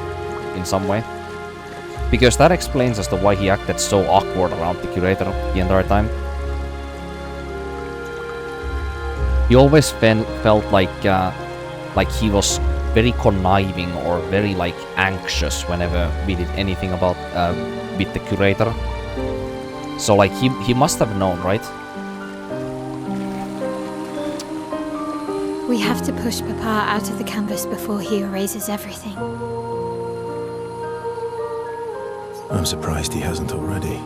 in some way. Because that explains as to why he acted so awkward around the curator the entire time. He always felt like he was very conniving or very like anxious whenever we did anything about with the curator. So like he must have known, right? We have to push Papa out of the canvas before he erases everything. I'm surprised he hasn't already.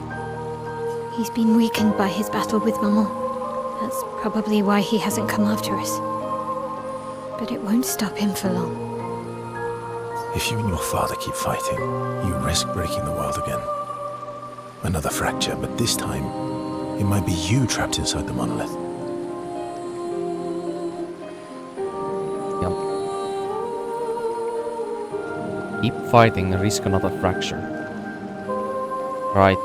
He's been weakened by his battle with Maman. That's probably why he hasn't come after us. But it won't stop him for long. If you and your father keep fighting, you risk breaking the world again. Another fracture, but this time, it might be you trapped inside the monolith. Keep fighting, risk another fracture. Right.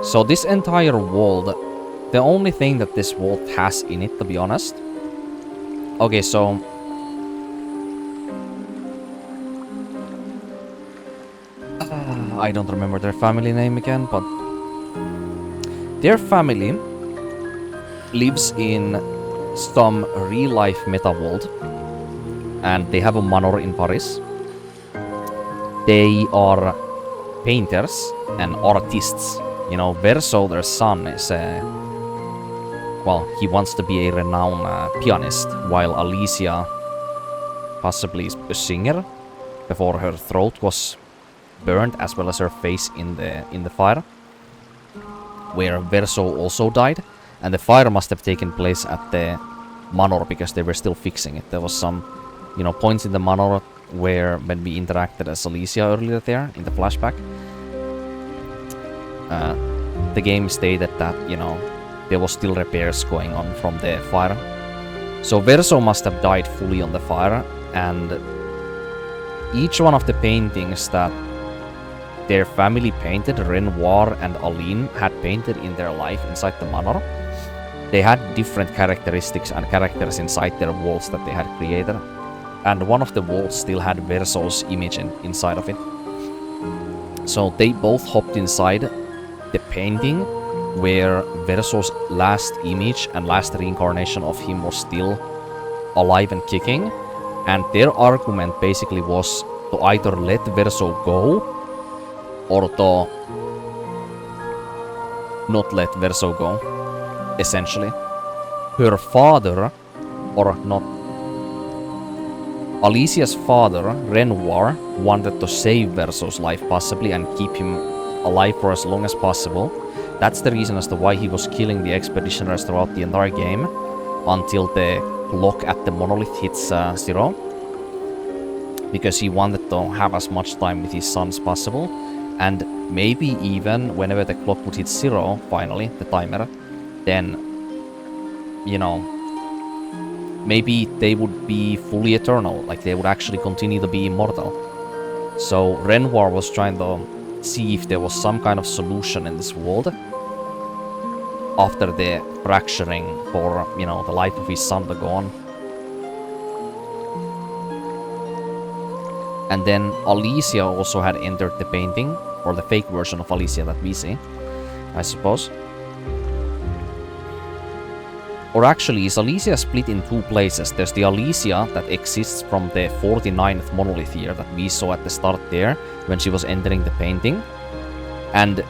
So this entire world, the only thing that this world has in it, to be honest. Okay, so I don't remember their family name again, but their family lives in some real-life meta world, and they have a manor in Paris. They are painters and artists. You know, Verso, their son, is well, he wants to be a renowned pianist, while Alicia possibly is a singer before her throat was burned, as well as her face in the fire, where Verso also died, and the fire must have taken place at the manor because they were still fixing it. There was some, you know, points in the manor where when we interacted as Alicia earlier there in the flashback, the game stated that, you know, there was still repairs going on from the fire. So Verso must have died fully on the fire, and each one of the paintings that their family painted, Renoir and Aline had painted in their life inside the manor, they had different characteristics and characters inside their walls that they had created. And one of the walls still had Verso's image inside of it. So they both hopped inside the painting where Verso's last image and last reincarnation of him was still alive and kicking. And their argument basically was to either let Verso go or to not let Verso go, essentially. Her father, or not, Alicia's father, Renoir, wanted to save Verso's life possibly and keep him alive for as long as possible, That's the reason as to why he was killing the expeditioners throughout the entire game until the clock at the monolith hits 0. Because he wanted to have as much time with his son as possible. And maybe even whenever the clock would hit 0, finally, the timer, then, you know, maybe they would be fully eternal, like they would actually continue to be immortal. So Renoir was trying to see if there was some kind of solution in this world after the fracturing for, you know, the life of his son to go on. And then Alicia also had entered the painting, or the fake version of Alicia that we see, I suppose. Or actually, is Alicia split in two places? There's the Alicia that exists from the 49th monolith here that we saw at the start there, when she was entering the painting. And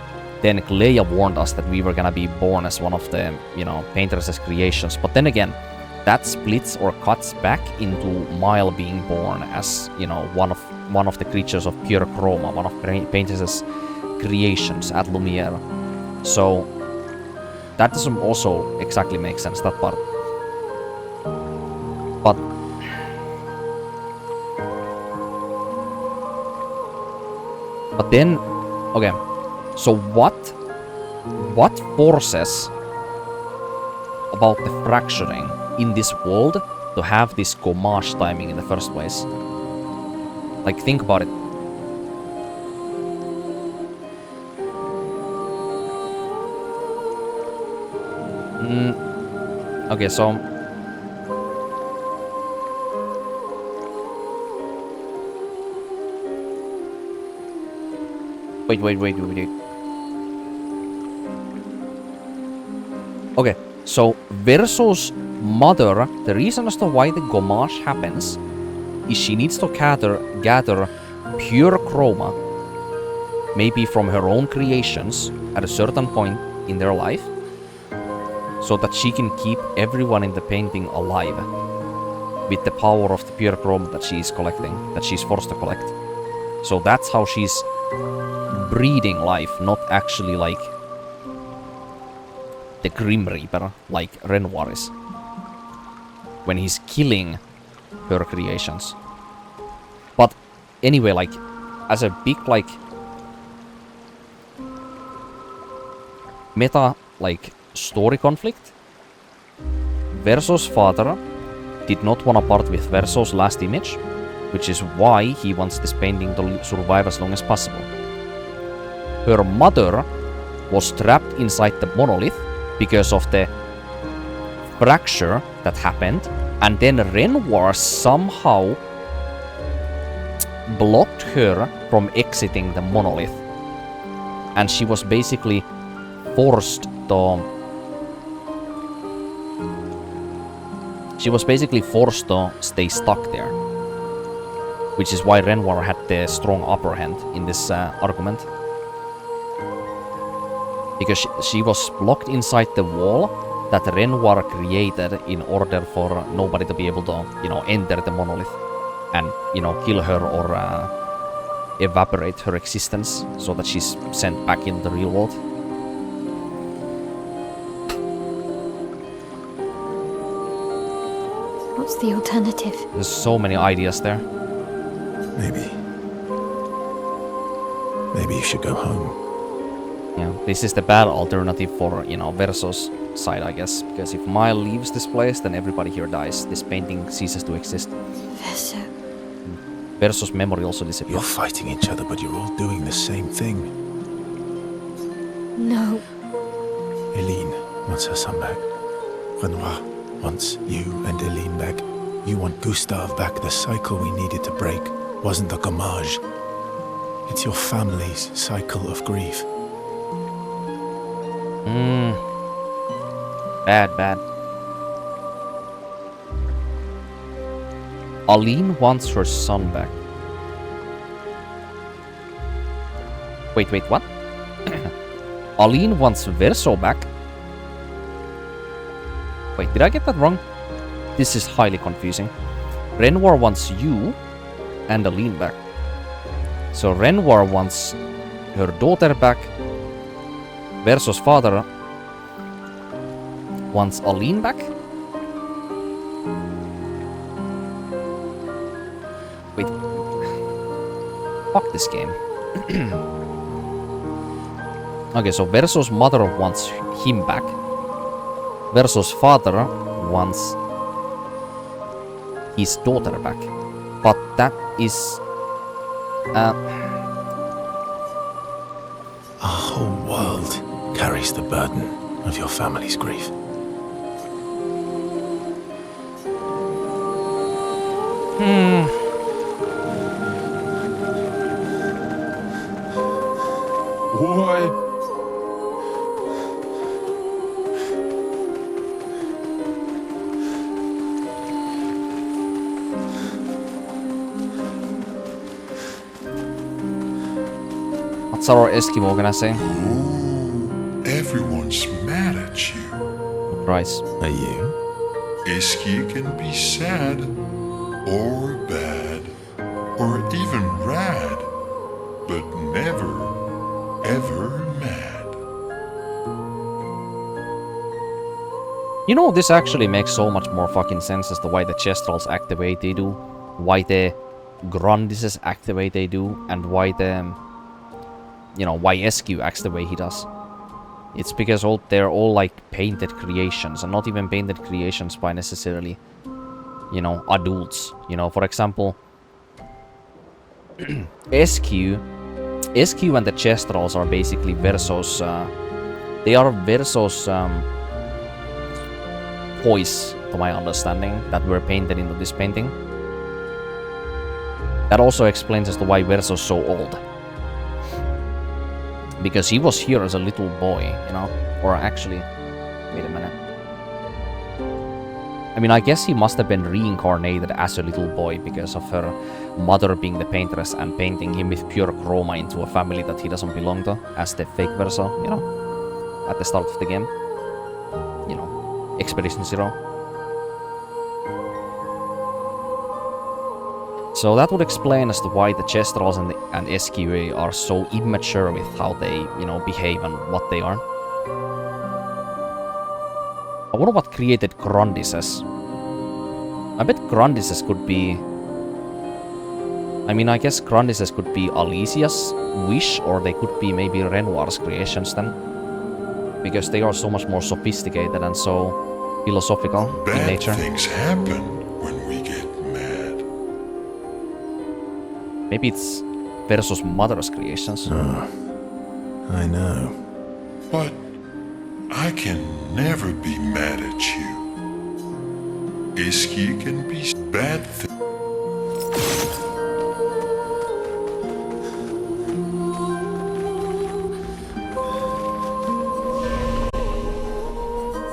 then Clair warned us that we were gonna be born as one of the, you know, Paintress's creations. But then again, that splits or cuts back into Mile being born as, you know, one of the creatures of pure chroma, one of Paintress's creations at Lumiere. So that doesn't also exactly make sense, that part. But then, okay, so what forces about the fracturing in this world to have this Gomage timing in the first place? Like, think about it. Okay, so wait. Okay, so Verso's mother, the reason as to why the Gomage happens is she needs to gather pure chroma, maybe from her own creations at a certain point in their life, so that she can keep everyone in the painting alive with the power of the pure chroma that she's collecting, that she's forced to collect. So that's how she's breeding life, not actually like the Grim Reaper, like Renoir is, when he's killing her creations. But anyway, like, as a big, like, meta, like, story conflict, Verso's father did not want to part with Verso's last image, which is why he wants this painting to survive as long as possible. Her mother was trapped inside the monolith because of the fracture that happened, and then Renoir somehow blocked her from exiting the monolith, and she was basically forced to stay stuck there, which is why Renoir had the strong upper hand in this argument, because she was blocked inside the wall that Renoir created in order for nobody to be able to, you know, enter the monolith and, you know, kill her or evaporate her existence so that she's sent back in the real world. What's the alternative? There's so many ideas there. Maybe you should go home. Yeah, this is the bad alternative for, you know, Verso's side, I guess. Because if Mile leaves this place, then everybody here dies. This painting ceases to exist. Verso. Verso's memory also disappears. You're fighting each other, but you're all doing the same thing. No. Eileen wants her son back. Renoir wants you and Eileen back. You want Gustave back. The cycle we needed to break wasn't the Gomage. It's your family's cycle of grief. Bad. Aline wants her son back. Wait, what? Aline wants Verso back? Wait, did I get that wrong? This is highly confusing. Renoir wants you and Aline back. So Renoir wants her daughter back, versus father wants Aline back? Wait. Fuck this game. Okay, so versus mother wants him back. Versus father wants his daughter back. But that is... Our whole world carries the burden of your family's grief. What? What's our Eskimo gonna say? Ooh, everyone's mad at you. Surprise. Are you? Iski can be sad, or bad, or even rad, but never, ever mad. You know, this actually makes so much more fucking sense as to why the Chestrals act the way they do, why the Grundises act the way they do, and why the... You know, why SQ acts the way he does. It's because they're all like painted creations, and not even painted creations by necessarily, you know, adults. You know, for example, SQ and the Chestrals are basically Versos. They are Versos toys, to my understanding, that were painted into this painting. That also explains as to why Verso's so old. Because he was here as a little boy, you know? Or actually... Wait a minute. I mean, I guess he must have been reincarnated as a little boy because of her mother being the paintress and painting him with pure chroma into a family that he doesn't belong to, as the fake Verso, you know? At the start of the game. You know, Expedition Zero. So that would explain as to why the Chestrals and SQA are so immature with how they, you know, behave and what they are. I wonder what created Grundises. I bet Grundises could be... I mean, I guess Grundises could be Alicia's wish, or they could be maybe Renoir's creations then. Because they are so much more sophisticated and so philosophical in nature. Bad things happen when we get mad. Maybe it's Versus Mother's creations. Oh, I know. But I can never be mad at you. Iski can be bad things.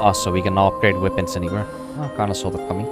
Ah, so we can now upgrade weapons anywhere. I kinda saw that coming.